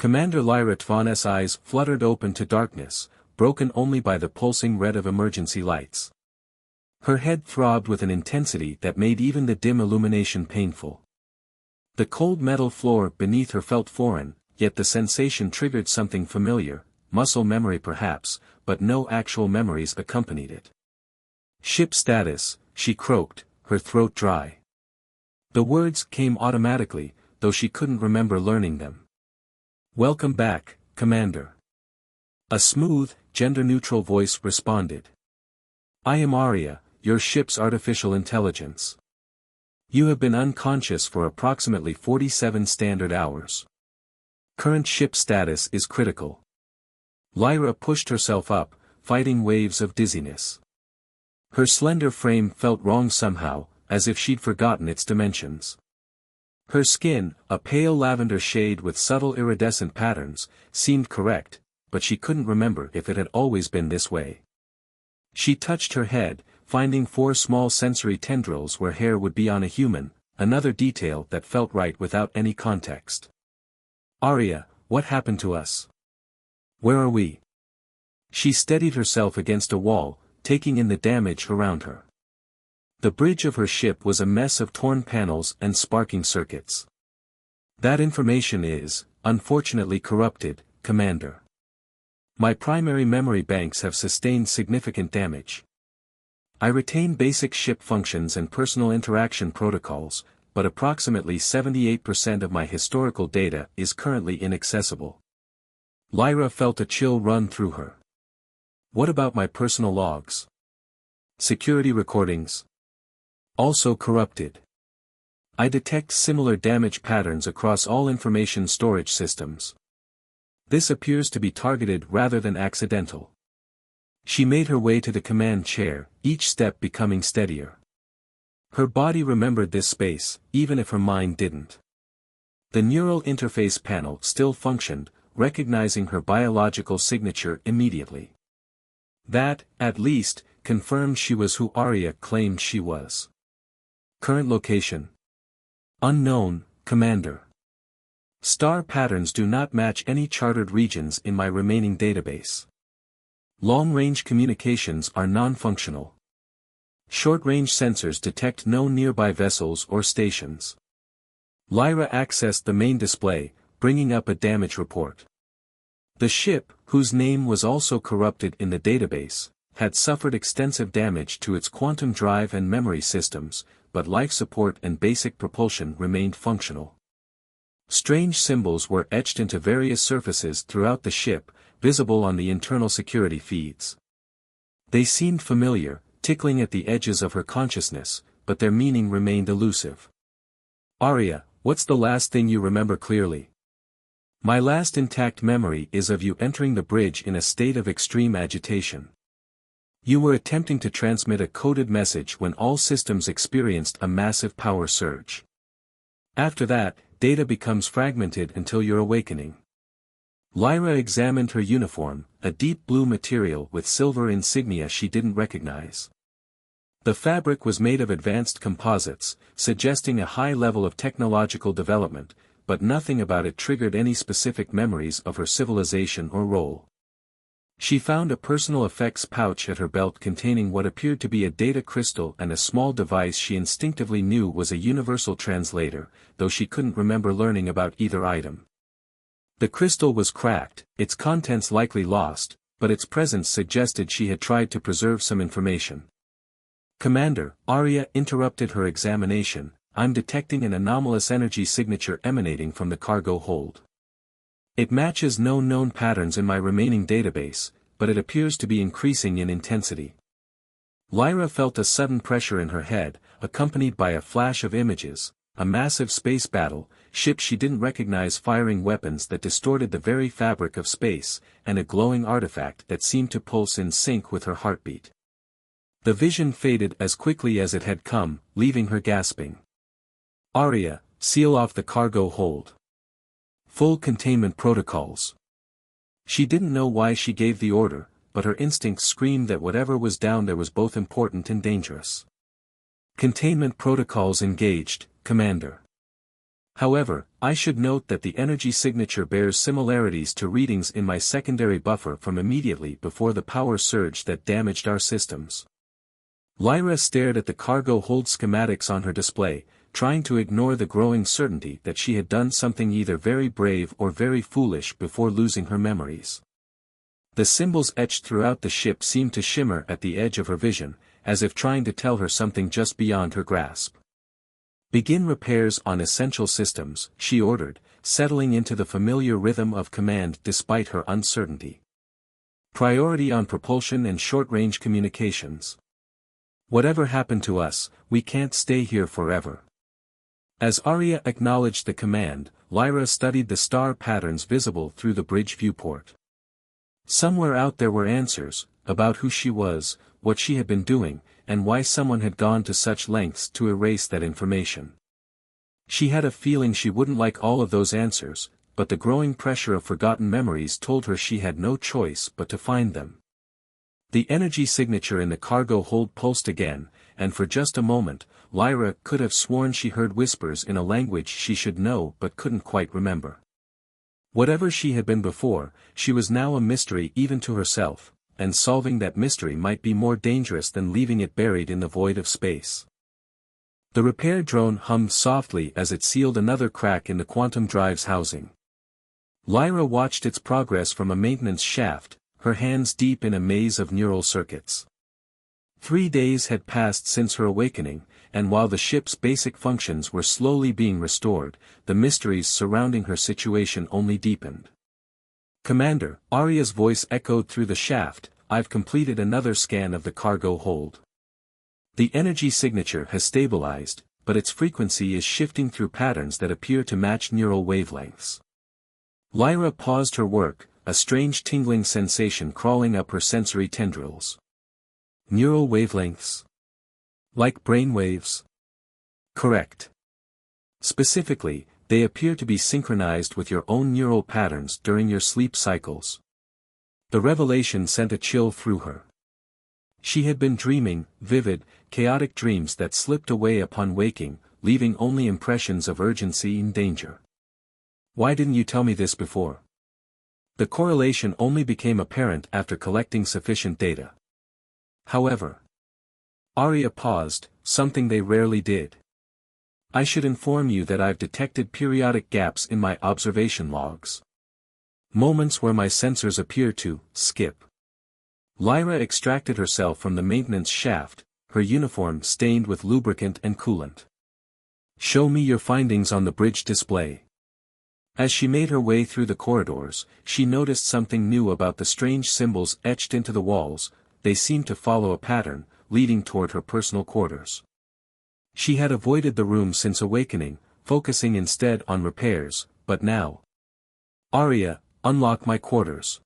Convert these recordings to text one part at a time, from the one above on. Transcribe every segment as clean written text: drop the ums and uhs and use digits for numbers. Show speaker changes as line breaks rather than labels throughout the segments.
Commander Lyra Tvana's eyes fluttered open to darkness, broken only by the pulsing red of emergency lights. Her head throbbed with an intensity that made even the dim illumination painful. The cold metal floor beneath her felt foreign, yet the sensation triggered something familiar, muscle memory perhaps, but no actual memories accompanied it. "Ship status," she croaked, her throat dry. The words came automatically, though she couldn't remember learning them. "Welcome back, Commander." A smooth, gender-neutral voice responded. "I am Arya, your ship's artificial intelligence. You have been unconscious for approximately 47 standard hours. Current ship status is critical." Lyra pushed herself up, fighting waves of dizziness. Her slender frame felt wrong somehow, as if she'd forgotten its dimensions. Her skin, a pale lavender shade with subtle iridescent patterns, seemed correct, but she couldn't remember if it had always been this way. She touched her head, finding 4 small sensory tendrils where hair would be on a human, another detail that felt right without any context. "Arya, what happened to us? Where are we?" She steadied herself against a wall, taking in the damage around her. The bridge of her ship was a mess of torn panels and sparking circuits. "That information is, unfortunately corrupted, Commander. My primary memory banks have sustained significant damage. I retain basic ship functions and personal interaction protocols, but approximately 78% of my historical data is currently inaccessible." Lyra felt a chill run through her. "What about my personal logs? Security recordings? Also corrupted. I detect similar damage patterns across all information storage systems. This appears to be targeted rather than accidental." She made her way to the command chair, each step becoming steadier. Her body remembered this space, even if her mind didn't. The neural interface panel still functioned, recognizing her biological signature immediately. That, at least, confirmed she was who Arya claimed she was. "Current location? Unknown, Commander. Star patterns do not match any charted regions in my remaining database. Long-range communications are non-functional. Short-range sensors detect no nearby vessels or stations." Lyra accessed the main display, bringing up a damage report. The ship, whose name was also corrupted in the database, had suffered extensive damage to its quantum drive and memory systems, but life support and basic propulsion remained functional. Strange symbols were etched into various surfaces throughout the ship, visible on the internal security feeds. They seemed familiar, tickling at the edges of her consciousness, but their meaning remained elusive. "Arya, what's the last thing you remember clearly?" "My last intact memory is of you entering the bridge in a state of extreme agitation. You were attempting to transmit a coded message when all systems experienced a massive power surge. After that, data becomes fragmented until your awakening." Lyra examined her uniform, a deep blue material with silver insignia she didn't recognize. The fabric was made of advanced composites, suggesting a high level of technological development, but nothing about it triggered any specific memories of her civilization or role. She found a personal effects pouch at her belt containing what appeared to be a data crystal and a small device she instinctively knew was a universal translator, though she couldn't remember learning about either item. The crystal was cracked, its contents likely lost, but its presence suggested she had tried to preserve some information. "Commander," Arya interrupted her examination, "I'm detecting an anomalous energy signature emanating from the cargo hold. It matches no known patterns in my remaining database, but it appears to be increasing in intensity." Lyra felt a sudden pressure in her head, accompanied by a flash of images, a massive space battle, ships she didn't recognize firing weapons that distorted the very fabric of space, and a glowing artifact that seemed to pulse in sync with her heartbeat. The vision faded as quickly as it had come, leaving her gasping. "Arya, seal off the cargo hold. Full containment protocols." She didn't know why she gave the order, but her instincts screamed that whatever was down there was both important and dangerous. "Containment protocols engaged, Commander." However, I should note that the energy signature bears similarities to readings in my secondary buffer from immediately before the power surge that damaged our systems. Lyra stared at the cargo hold schematics on her display, trying to ignore the growing certainty that she had done something either very brave or very foolish before losing her memories. The symbols etched throughout the ship seemed to shimmer at the edge of her vision, as if trying to tell her something just beyond her grasp. "Begin repairs on essential systems," she ordered, settling into the familiar rhythm of command despite her uncertainty. "Priority on propulsion and short-range communications. Whatever happened to us, we can't stay here forever." As Arya acknowledged the command, Lyra studied the star patterns visible through the bridge viewport. Somewhere out there were answers, about who she was, what she had been doing, and why someone had gone to such lengths to erase that information. She had a feeling she wouldn't like all of those answers, but the growing pressure of forgotten memories told her she had no choice but to find them. The energy signature in the cargo hold pulsed again, and for just a moment, Lyra could have sworn she heard whispers in a language she should know but couldn't quite remember. Whatever she had been before, she was now a mystery even to herself, and solving that mystery might be more dangerous than leaving it buried in the void of space. The repair drone hummed softly as it sealed another crack in the quantum drive's housing. Lyra watched its progress from a maintenance shaft, her hands deep in a maze of neural circuits. 3 days had passed since her awakening, and while the ship's basic functions were slowly being restored, the mysteries surrounding her situation only deepened. "Commander," Arya's voice echoed through the shaft, "I've completed another scan of the cargo hold. The energy signature has stabilized, but its frequency is shifting through patterns that appear to match neural wavelengths." Lyra paused her work, a strange tingling sensation crawling up her sensory tendrils. "Neural wavelengths? Like brainwaves?" "Correct. Specifically, they appear to be synchronized with your own neural patterns during your sleep cycles." The revelation sent a chill through her. She had been dreaming, vivid, chaotic dreams that slipped away upon waking, leaving only impressions of urgency and danger. "Why didn't you tell me this before?" The correlation only became apparent after collecting sufficient data. However, Arya paused, something they rarely did. "I should inform you that I've detected periodic gaps in my observation logs. Moments where my sensors appear to skip." Lyra extracted herself from the maintenance shaft, her uniform stained with lubricant and coolant. "Show me your findings on the bridge display." As she made her way through the corridors, she noticed something new about the strange symbols etched into the walls. They seemed to follow a pattern, leading toward her personal quarters. She had avoided the room since awakening, focusing instead on repairs, but now. "Arya, unlock my quarters."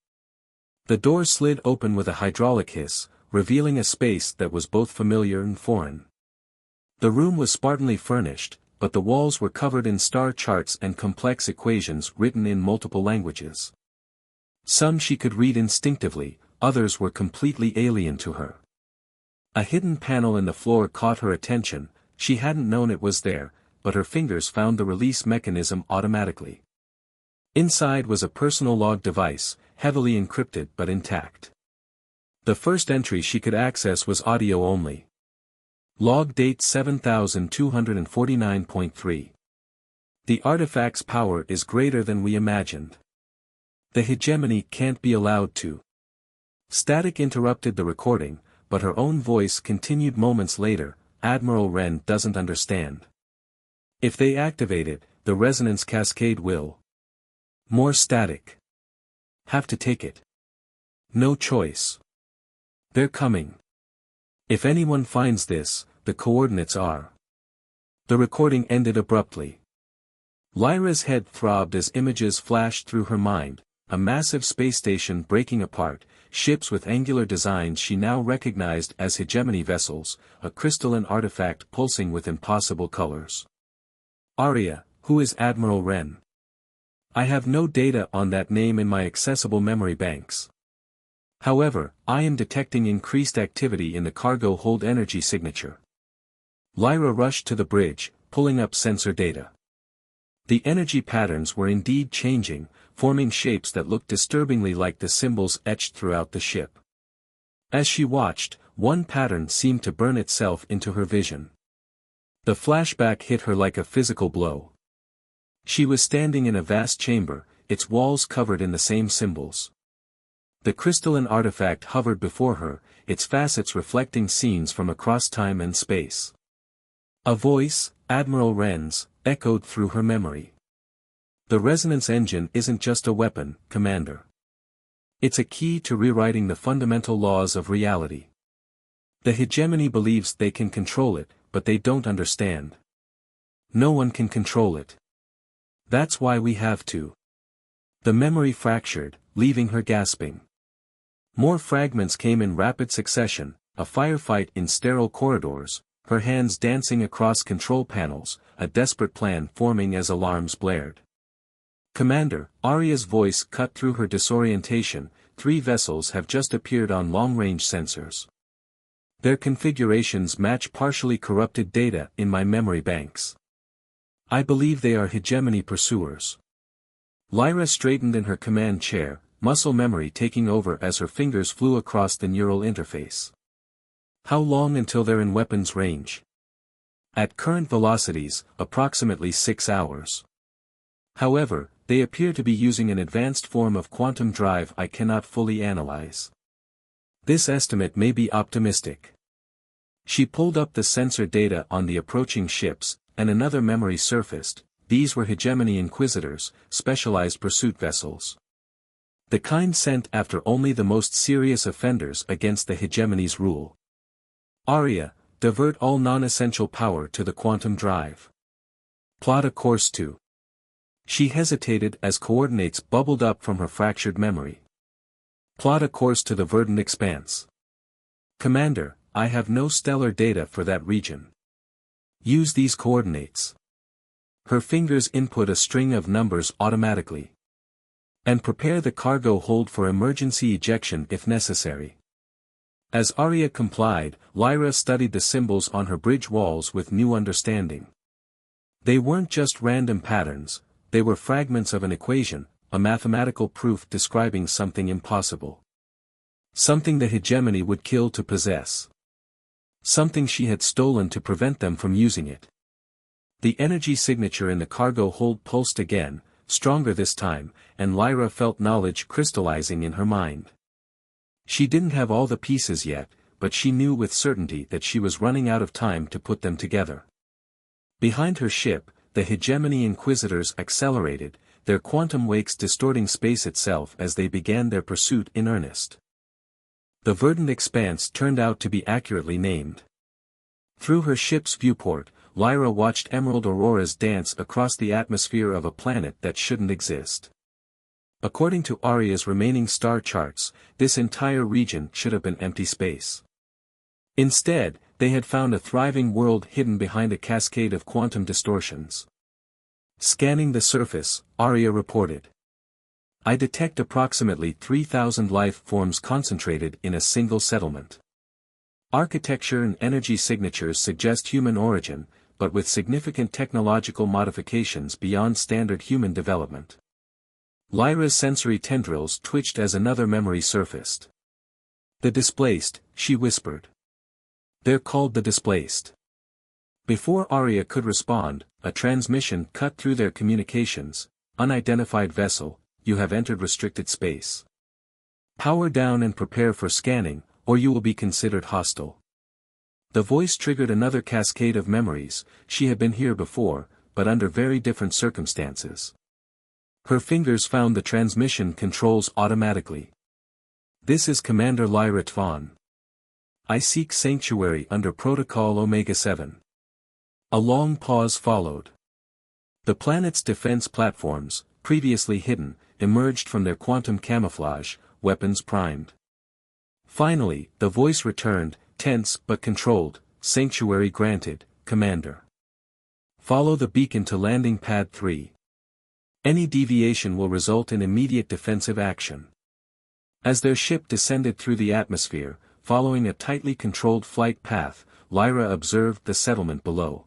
The door slid open with a hydraulic hiss, revealing a space that was both familiar and foreign. The room was spartanly furnished, but the walls were covered in star charts and complex equations written in multiple languages. Some she could read instinctively, others were completely alien to her. A hidden panel in the floor caught her attention. She hadn't known it was there, but her fingers found the release mechanism automatically. Inside was a personal log device, heavily encrypted but intact. The first entry she could access was audio only. Log date 7249.3. "The artifact's power is greater than we imagined. The hegemony can't be allowed to." Static interrupted the recording, but her own voice continued moments later. "Admiral Wren doesn't understand. If they activate it, the resonance cascade will." More static. "Have to take it. No choice. They're coming. If anyone finds this, the coordinates are." The recording ended abruptly. Lyra's head throbbed as images flashed through her mind, a massive space station breaking apart, ships with angular designs she now recognized as hegemony vessels, a crystalline artifact pulsing with impossible colors. "Arya, who is Admiral Wren?" "I have no data on that name in my accessible memory banks. However, I am detecting increased activity in the cargo hold energy signature." Lyra rushed to the bridge, pulling up sensor data. The energy patterns were indeed changing, forming shapes that looked disturbingly like the symbols etched throughout the ship. As she watched, one pattern seemed to burn itself into her vision. The flashback hit her like a physical blow. She was standing in a vast chamber, its walls covered in the same symbols. The crystalline artifact hovered before her, its facets reflecting scenes from across time and space. A voice, Admiral Wren's, echoed through her memory. The resonance engine isn't just a weapon, Commander. It's a key to rewriting the fundamental laws of reality. The hegemony believes they can control it, but they don't understand. No one can control it. That's why we have to. The memory fractured, leaving her gasping. More fragments came in rapid succession, a firefight in sterile corridors, her hands dancing across control panels, a desperate plan forming as alarms blared. Commander, Arya's voice cut through her disorientation, 3 vessels have just appeared on long-range sensors. Their configurations match partially corrupted data in my memory banks. I believe they are hegemony pursuers. Lyra straightened in her command chair, muscle memory taking over as her fingers flew across the neural interface. How long until they're in weapons range? At current velocities, approximately 6 hours. However, they appear to be using an advanced form of quantum drive I cannot fully analyze. This estimate may be optimistic. She pulled up the sensor data on the approaching ships, and another memory surfaced. These were hegemony inquisitors, specialized pursuit vessels. The kind sent after only the most serious offenders against the hegemony's rule. Arya, divert all non-essential power to the quantum drive. Plot a course to. She hesitated as coordinates bubbled up from her fractured memory. Plot a course to the verdant expanse. Commander, I have no stellar data for that region. Use these coordinates. Her fingers input a string of numbers automatically. And prepare the cargo hold for emergency ejection if necessary. As Arya complied, Lyra studied the symbols on her bridge walls with new understanding. They weren't just random patterns, they were fragments of an equation, a mathematical proof describing something impossible. Something the hegemony would kill to possess. Something she had stolen to prevent them from using it. The energy signature in the cargo hold pulsed again, stronger this time, and Lyra felt knowledge crystallizing in her mind. She didn't have all the pieces yet, but she knew with certainty that she was running out of time to put them together. Behind her ship, the hegemony inquisitors accelerated, their quantum wakes distorting space itself as they began their pursuit in earnest. The verdant expanse turned out to be accurately named. Through her ship's viewport, Lyra watched emerald auroras dance across the atmosphere of a planet that shouldn't exist. According to Arya's remaining star charts, this entire region should have been empty space. Instead, they had found a thriving world hidden behind a cascade of quantum distortions. Scanning the surface, Arya reported. I detect approximately 3,000 life forms concentrated in a single settlement. Architecture and energy signatures suggest human origin, but with significant technological modifications beyond standard human development. Lyra's sensory tendrils twitched as another memory surfaced. The displaced, she whispered. They're called the displaced. Before Arya could respond, a transmission cut through their communications. Unidentified vessel, you have entered restricted space. Power down and prepare for scanning, or you will be considered hostile. The voice triggered another cascade of memories. She had been here before, but under very different circumstances. Her fingers found the transmission controls automatically. This is Commander Lyra Tvon. I seek sanctuary under Protocol Omega-7. A long pause followed. The planet's defense platforms, previously hidden, emerged from their quantum camouflage, weapons primed. Finally, the voice returned, tense but controlled. Sanctuary granted, Commander. Follow the beacon to landing pad 3. Any deviation will result in immediate defensive action. As their ship descended through the atmosphere, following a tightly controlled flight path, Lyra observed the settlement below.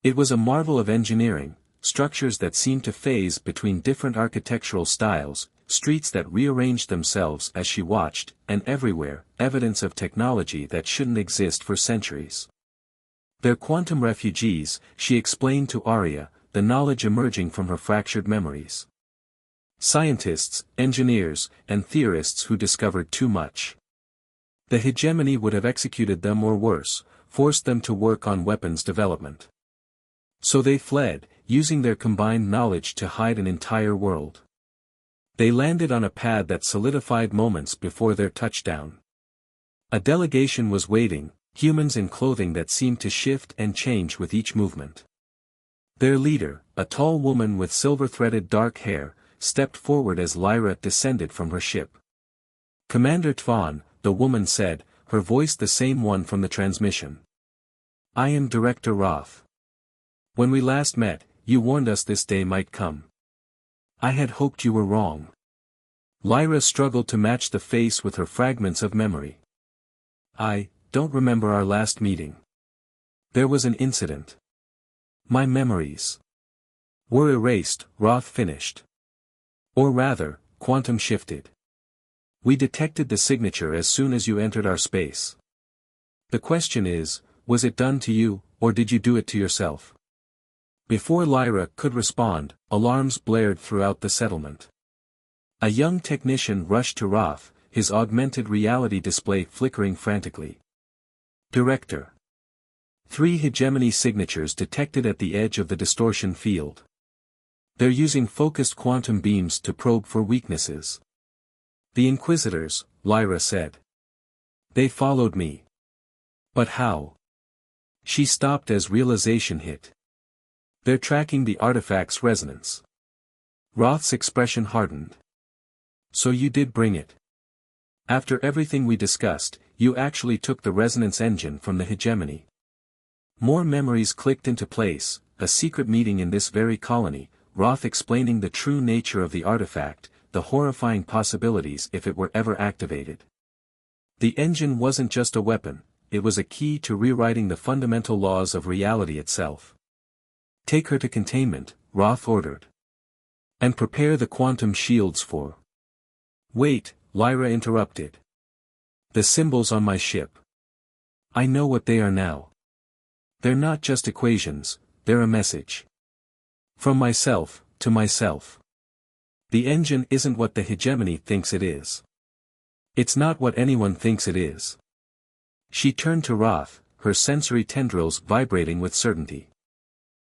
It was a marvel of engineering, structures that seemed to phase between different architectural styles, streets that rearranged themselves as she watched, and everywhere, evidence of technology that shouldn't exist for centuries. They're quantum refugees, she explained to Arya, the knowledge emerging from her fractured memories. Scientists, engineers, and theorists who discovered too much. The hegemony would have executed them or worse, forced them to work on weapons development. So they fled, using their combined knowledge to hide an entire world. They landed on a pad that solidified moments before their touchdown. A delegation was waiting, humans in clothing that seemed to shift and change with each movement. Their leader, a tall woman with silver-threaded dark hair, stepped forward as Lyra descended from her ship. "Commander Tvan," the woman said, her voice the same one from the transmission. "I am Director Roth. When we last met, you warned us this day might come. I had hoped you were wrong." Lyra struggled to match the face with her fragments of memory. "I don't remember our last meeting. There was an incident. My memories were erased," Roth finished. "Or rather, quantum shifted. We detected the signature as soon as you entered our space. The question is, was it done to you, or did you do it to yourself?" Before Lyra could respond, alarms blared throughout the settlement. A young technician rushed to Roth, his augmented reality display flickering frantically. "Director. 3 hegemony signatures detected at the edge of the distortion field. They're using focused quantum beams to probe for weaknesses." "The Inquisitors," Lyra said. "They followed me." "But how?" She stopped as realization hit. "They're tracking the artifact's resonance." Roth's expression hardened. "So you did bring it. After everything we discussed, you actually took the resonance engine from the hegemony." More memories clicked into place, a secret meeting in this very colony, Roth explaining the true nature of the artifact, the horrifying possibilities if it were ever activated. The engine wasn't just a weapon, it was a key to rewriting the fundamental laws of reality itself. "Take her to containment," Roth ordered. "And prepare the quantum shields for—" "Wait," Lyra interrupted. "The symbols on my ship. I know what they are now. They're not just equations, they're a message. From myself, to myself. The engine isn't what the hegemony thinks it is. It's not what anyone thinks it is." She turned to Roth, her sensory tendrils vibrating with certainty.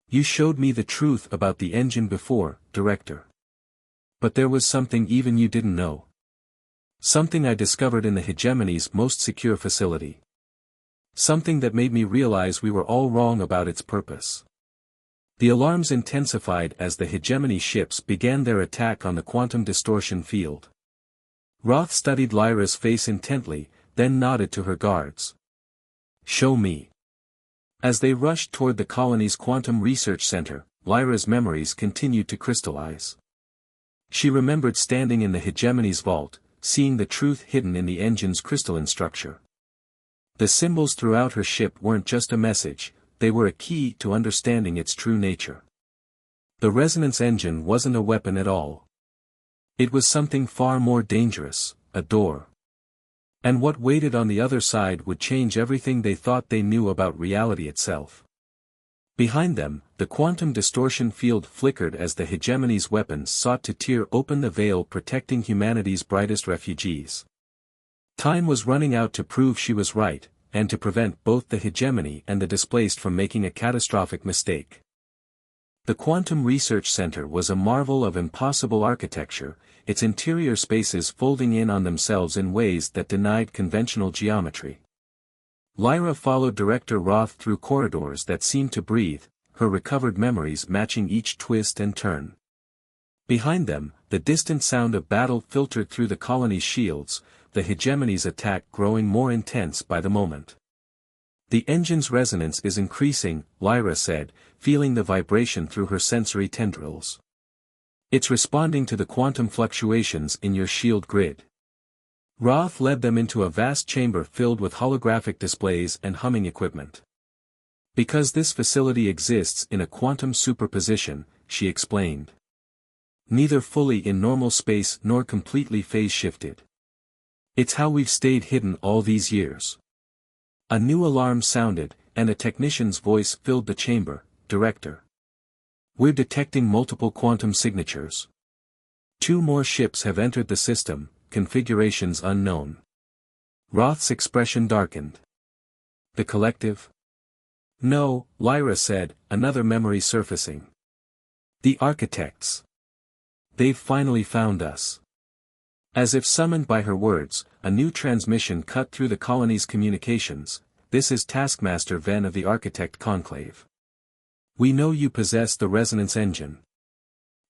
"You showed me the truth about the engine before, Director. But there was something even you didn't know. Something I discovered in the hegemony's most secure facility. Something that made me realize we were all wrong about its purpose." The alarms intensified as the hegemony ships began their attack on the quantum distortion field. Roth studied Lyra's face intently, then nodded to her guards. "Show me." As they rushed toward the colony's quantum research center, Lyra's memories continued to crystallize. She remembered standing in the hegemony's vault, seeing the truth hidden in the engine's crystalline structure. The symbols throughout her ship weren't just a message, they were a key to understanding its true nature. The resonance engine wasn't a weapon at all. It was something far more dangerous, a door. And what waited on the other side would change everything they thought they knew about reality itself. Behind them, the quantum distortion field flickered as the hegemony's weapons sought to tear open the veil protecting humanity's brightest refugees. Time was running out to prove she was right, and to prevent both the hegemony and the displaced from making a catastrophic mistake. The Quantum Research Center was a marvel of impossible architecture, its interior spaces folding in on themselves in ways that denied conventional geometry. Lyra followed Director Roth through corridors that seemed to breathe, her recovered memories matching each twist and turn. Behind them, the distant sound of battle filtered through the colony's shields, the hegemony's attack growing more intense by the moment. "The engine's resonance is increasing," Lyra said, feeling the vibration through her sensory tendrils. "It's responding to the quantum fluctuations in your shield grid." Roth led them into a vast chamber filled with holographic displays and humming equipment. "Because this facility exists in a quantum superposition, she explained. Neither fully in normal space nor completely phase-shifted. It's how we've stayed hidden all these years. A new alarm sounded, and a technician's voice filled the chamber. Director. We're detecting multiple quantum signatures. 2 more ships have entered the system, configurations unknown. Roth's expression darkened. The collective? No, Lyra said, another memory surfacing. The architects. They've finally found us. As if summoned by her words, a new transmission cut through the colony's communications. This is Taskmaster Ven of the Architect Conclave. We know you possess the resonance engine.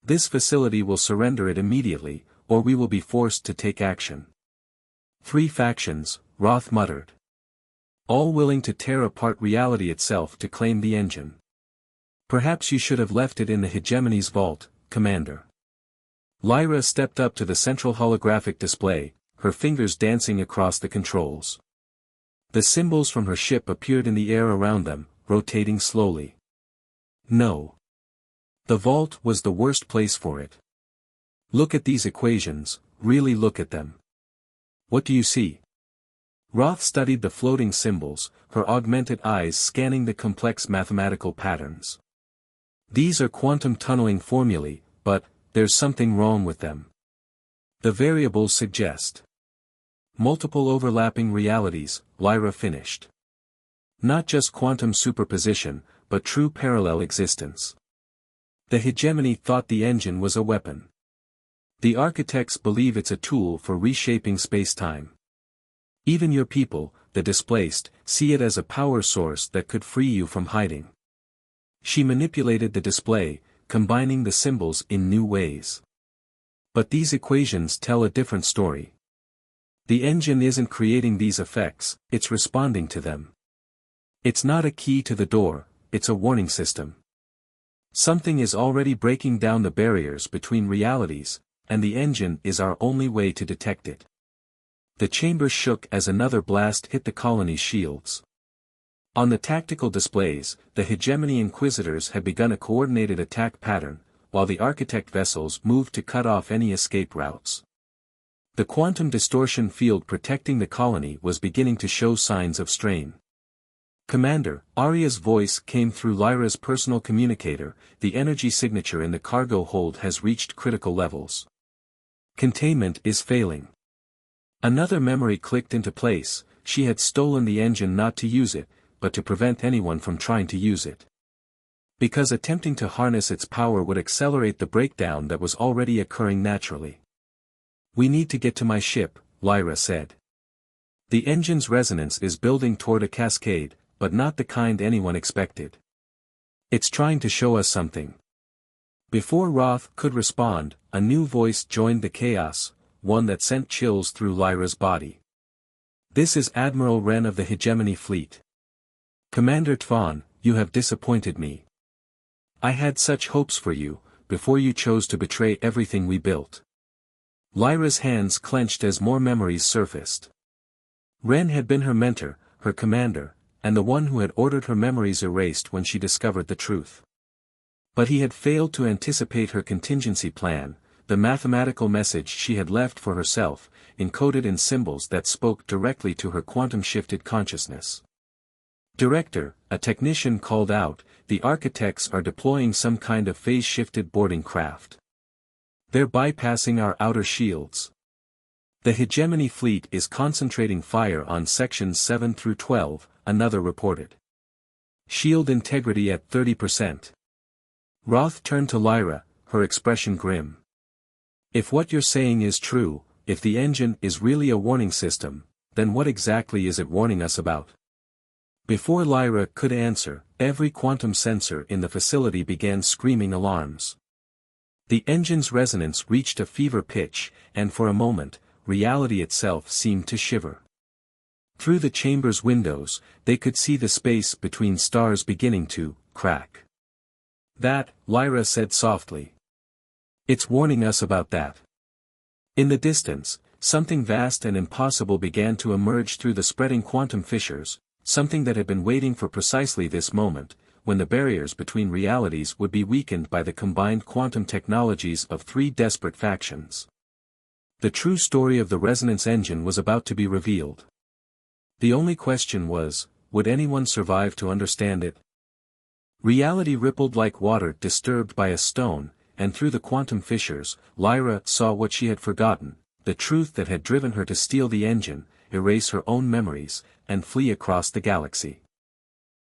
This facility will surrender it immediately, or we will be forced to take action. 3 factions, Roth muttered. All willing to tear apart reality itself to claim the engine. Perhaps you should have left it in the hegemony's vault, Commander. Lyra stepped up to the central holographic display, her fingers dancing across the controls. The symbols from her ship appeared in the air around them, rotating slowly. No. The vault was the worst place for it. Look at these equations, really look at them. What do you see? Roth studied the floating symbols, her augmented eyes scanning the complex mathematical patterns. These are quantum tunneling formulae, but there's something wrong with them. The variables suggest multiple overlapping realities, Lyra finished. Not just quantum superposition, but true parallel existence. The hegemony thought the engine was a weapon. The architects believe it's a tool for reshaping space-time. Even your people, the displaced, see it as a power source that could free you from hiding. She manipulated the display, combining the symbols in new ways. But these equations tell a different story. The engine isn't creating these effects, it's responding to them. It's not a key to the door, it's a warning system. Something is already breaking down the barriers between realities, and the engine is our only way to detect it. The chamber shook as another blast hit the colony's shields. On the tactical displays, the hegemony inquisitors had begun a coordinated attack pattern, while the architect vessels moved to cut off any escape routes. The quantum distortion field protecting the colony was beginning to show signs of strain. Commander, Arya's voice came through Lyra's personal communicator, the energy signature in the cargo hold has reached critical levels. Containment is failing. Another memory clicked into place, she had stolen the engine not to use it, but to prevent anyone from trying to use it. Because attempting to harness its power would accelerate the breakdown that was already occurring naturally. We need to get to my ship, Lyra said. The engine's resonance is building toward a cascade, but not the kind anyone expected. It's trying to show us something. Before Roth could respond, a new voice joined the chaos, one that sent chills through Lyra's body. This is Admiral Wren of the Hegemony Fleet. Commander Tvan, you have disappointed me. I had such hopes for you, before you chose to betray everything we built. Lyra's hands clenched as more memories surfaced. Wren had been her mentor, her commander, and the one who had ordered her memories erased when she discovered the truth. But he had failed to anticipate her contingency plan, the mathematical message she had left for herself, encoded in symbols that spoke directly to her quantum-shifted consciousness. Director, a technician called out, the architects are deploying some kind of phase-shifted boarding craft. They're bypassing our outer shields. The Hegemony Fleet is concentrating fire on sections 7 through 12, another reported. Shield integrity at 30%. Roth turned to Lyra, her expression grim. If what you're saying is true, if the engine is really a warning system, then what exactly is it warning us about? Before Lyra could answer, every quantum sensor in the facility began screaming alarms. The engine's resonance reached a fever pitch, and for a moment, reality itself seemed to shiver. Through the chamber's windows, they could see the space between stars beginning to crack. That, Lyra said softly. It's warning us about that. In the distance, something vast and impossible began to emerge through the spreading quantum fissures, something that had been waiting for precisely this moment, when the barriers between realities would be weakened by the combined quantum technologies of three desperate factions. The true story of the resonance engine was about to be revealed. The only question was, would anyone survive to understand it? Reality rippled like water disturbed by a stone, and through the quantum fissures, Lyra saw what she had forgotten, the truth that had driven her to steal the engine, erase her own memories, and flee across the galaxy.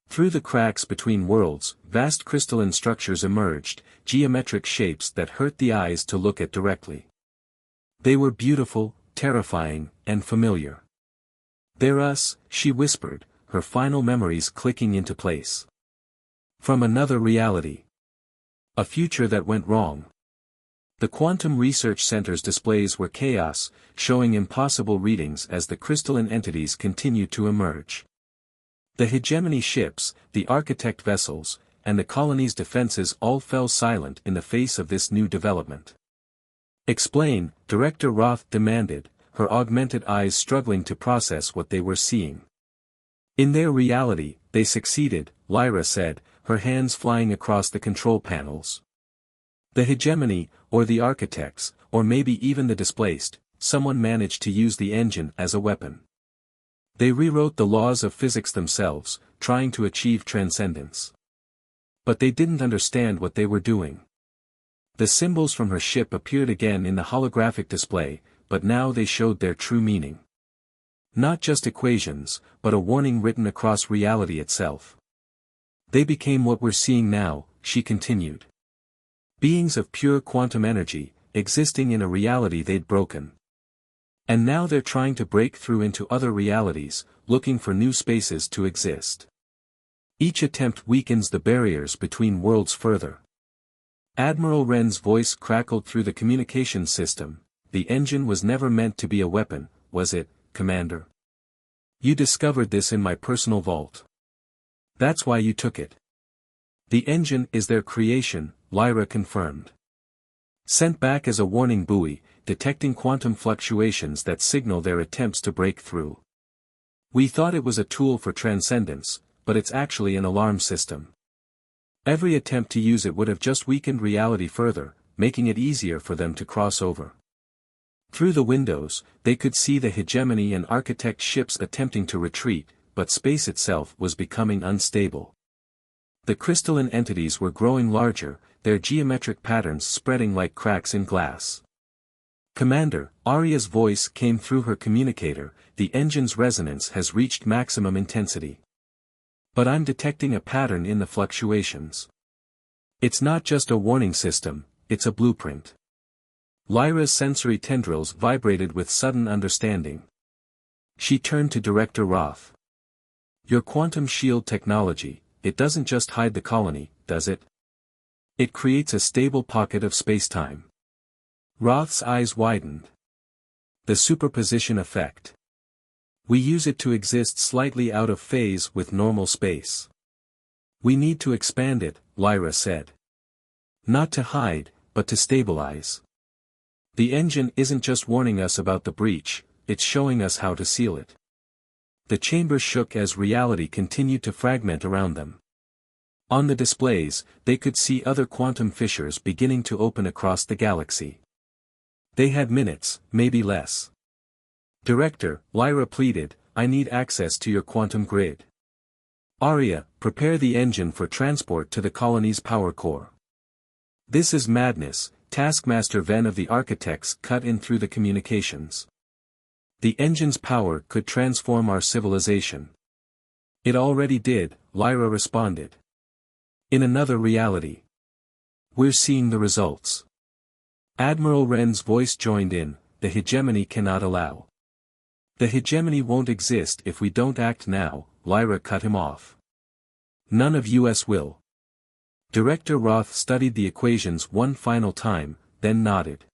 Through the cracks between worlds, vast crystalline structures emerged, geometric shapes that hurt the eyes to look at directly. They were beautiful, terrifying, and familiar. "They're us," she whispered, her final memories clicking into place. From another reality. A future that went wrong. The Quantum Research Center's displays were chaos, showing impossible readings as the crystalline entities continued to emerge. The hegemony ships, the architect vessels, and the colony's defenses all fell silent in the face of this new development. "Explain," Director Roth demanded, her augmented eyes struggling to process what they were seeing. "In their reality, they succeeded," Lyra said, her hands flying across the control panels. "The hegemony, or the architects, or maybe even the displaced, someone managed to use the engine as a weapon. They rewrote the laws of physics themselves, trying to achieve transcendence. But they didn't understand what they were doing." The symbols from her ship appeared again in the holographic display, but now they showed their true meaning. Not just equations, but a warning written across reality itself. "They became what we're seeing now," she continued. "Beings of pure quantum energy, existing in a reality they'd broken. And now they're trying to break through into other realities, looking for new spaces to exist. Each attempt weakens the barriers between worlds further." Admiral Wren's voice crackled through the communications system. "The engine was never meant to be a weapon, was it, Commander? You discovered this in my personal vault. That's why you took it." "The engine is their creation," Lyra confirmed. "Sent back as a warning buoy, detecting quantum fluctuations that signal their attempts to break through. We thought it was a tool for transcendence, but it's actually an alarm system. Every attempt to use it would have just weakened reality further, making it easier for them to cross over." Through the windows, they could see the hegemony and architect ships attempting to retreat, but space itself was becoming unstable. The crystalline entities were growing larger, their geometric patterns spreading like cracks in glass. "Commander," Arya's voice came through her communicator, "the engine's resonance has reached maximum intensity. But I'm detecting a pattern in the fluctuations. It's not just a warning system, it's a blueprint." Lyra's sensory tendrils vibrated with sudden understanding. She turned to Director Roth. "Your quantum shield technology, it doesn't just hide the colony, does it? It creates a stable pocket of spacetime." Roth's eyes widened. "The superposition effect. We use it to exist slightly out of phase with normal space. We need to expand it," Lyra said. "Not to hide, but to stabilize. The engine isn't just warning us about the breach, it's showing us how to seal it." The chamber shook as reality continued to fragment around them. On the displays, they could see other quantum fissures beginning to open across the galaxy. They had minutes, maybe less. "Director," Lyra pleaded, "I need access to your quantum grid. Arya, prepare the engine for transport to the colony's power core." "This is madness," Taskmaster Ven of the Architects cut in through the communications. "The engine's power could transform our civilization." "It already did," Lyra responded. "In another reality. We're seeing the results." Admiral Wren's voice joined in, "The hegemony cannot allow." "The hegemony won't exist if we don't act now," Lyra cut him off. "None of us will." Director Roth studied the equations one final time, then nodded.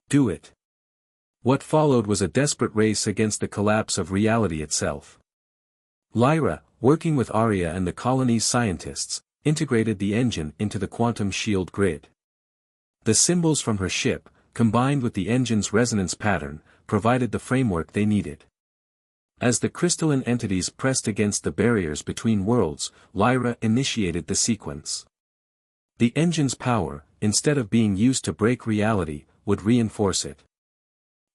"Do it." What followed was a desperate race against the collapse of reality itself. Lyra, working with Arya and the colony's scientists, integrated the engine into the quantum shield grid. The symbols from her ship, combined with the engine's resonance pattern, provided the framework they needed. As the crystalline entities pressed against the barriers between worlds, Lyra initiated the sequence. The engine's power, instead of being used to break reality, would reinforce it.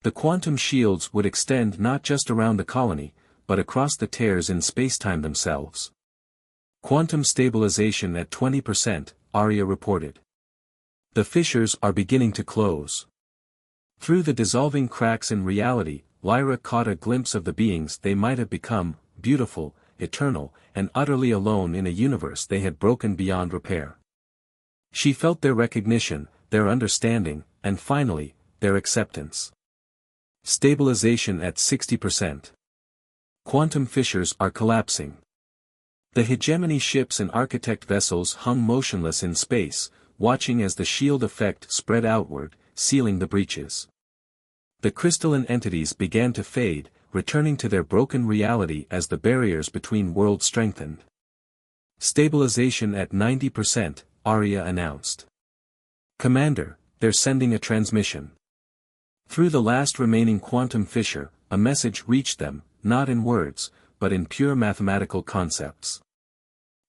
The quantum shields would extend not just around the colony, but across the tears in spacetime themselves. Quantum stabilization at 20%, Arya reported. The fissures are beginning to close. Through the dissolving cracks in reality, Lyra caught a glimpse of the beings they might have become, beautiful, eternal, and utterly alone in a universe they had broken beyond repair. She felt their recognition, their understanding, and finally, their acceptance. Stabilization at 60%. Quantum fissures are collapsing. The hegemony ships and architect vessels hung motionless in space, watching as the shield effect spread outward, sealing the breaches. The crystalline entities began to fade, returning to their broken reality as the barriers between worlds strengthened. Stabilization at 90%, Arya announced. Commander, they're sending a transmission. Through the last remaining quantum fissure, a message reached them, not in words, but in pure mathematical concepts.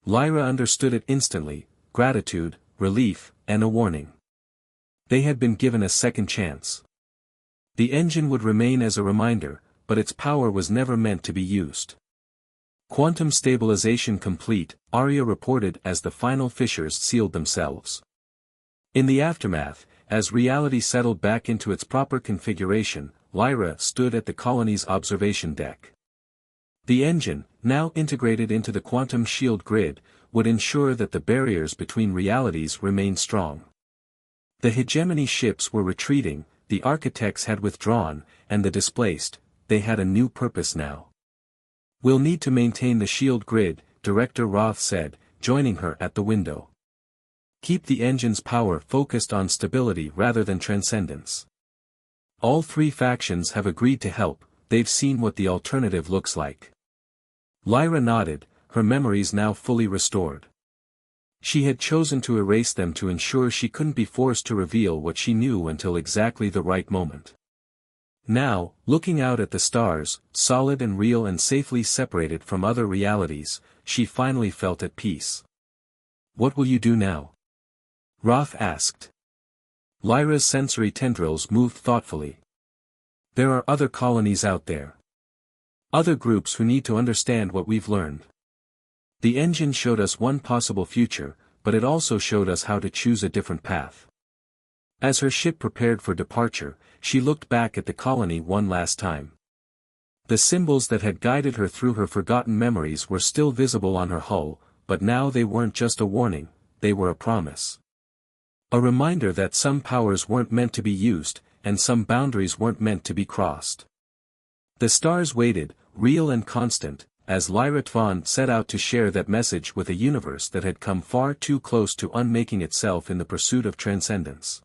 Lyra understood it instantly: gratitude, relief, and a warning. They had been given a second chance. The engine would remain as a reminder, but its power was never meant to be used. Quantum stabilization complete, Arya reported as the final fissures sealed themselves. In the aftermath, as reality settled back into its proper configuration, Lyra stood at the colony's observation deck. The engine, now integrated into the quantum shield grid, would ensure that the barriers between realities remained strong. The hegemony ships were retreating, the architects had withdrawn, and the displaced, they had a new purpose now. We'll need to maintain the shield grid, Director Roth said, joining her at the window. Keep the engine's power focused on stability rather than transcendence. All three factions have agreed to help, they've seen what the alternative looks like. Lyra nodded, her memories now fully restored. She had chosen to erase them to ensure she couldn't be forced to reveal what she knew until exactly the right moment. Now, looking out at the stars, solid and real and safely separated from other realities, she finally felt at peace. What will you do now? Roth asked. Lyra's sensory tendrils moved thoughtfully. There are other colonies out there. Other groups who need to understand what we've learned. The engine showed us one possible future, but it also showed us how to choose a different path. As her ship prepared for departure, she looked back at the colony one last time. The symbols that had guided her through her forgotten memories were still visible on her hull, but now they weren't just a warning, they were a promise. A reminder that some powers weren't meant to be used, and some boundaries weren't meant to be crossed. The stars waited, real and constant, as Lyra Tvon set out to share that message with a universe that had come far too close to unmaking itself in the pursuit of transcendence.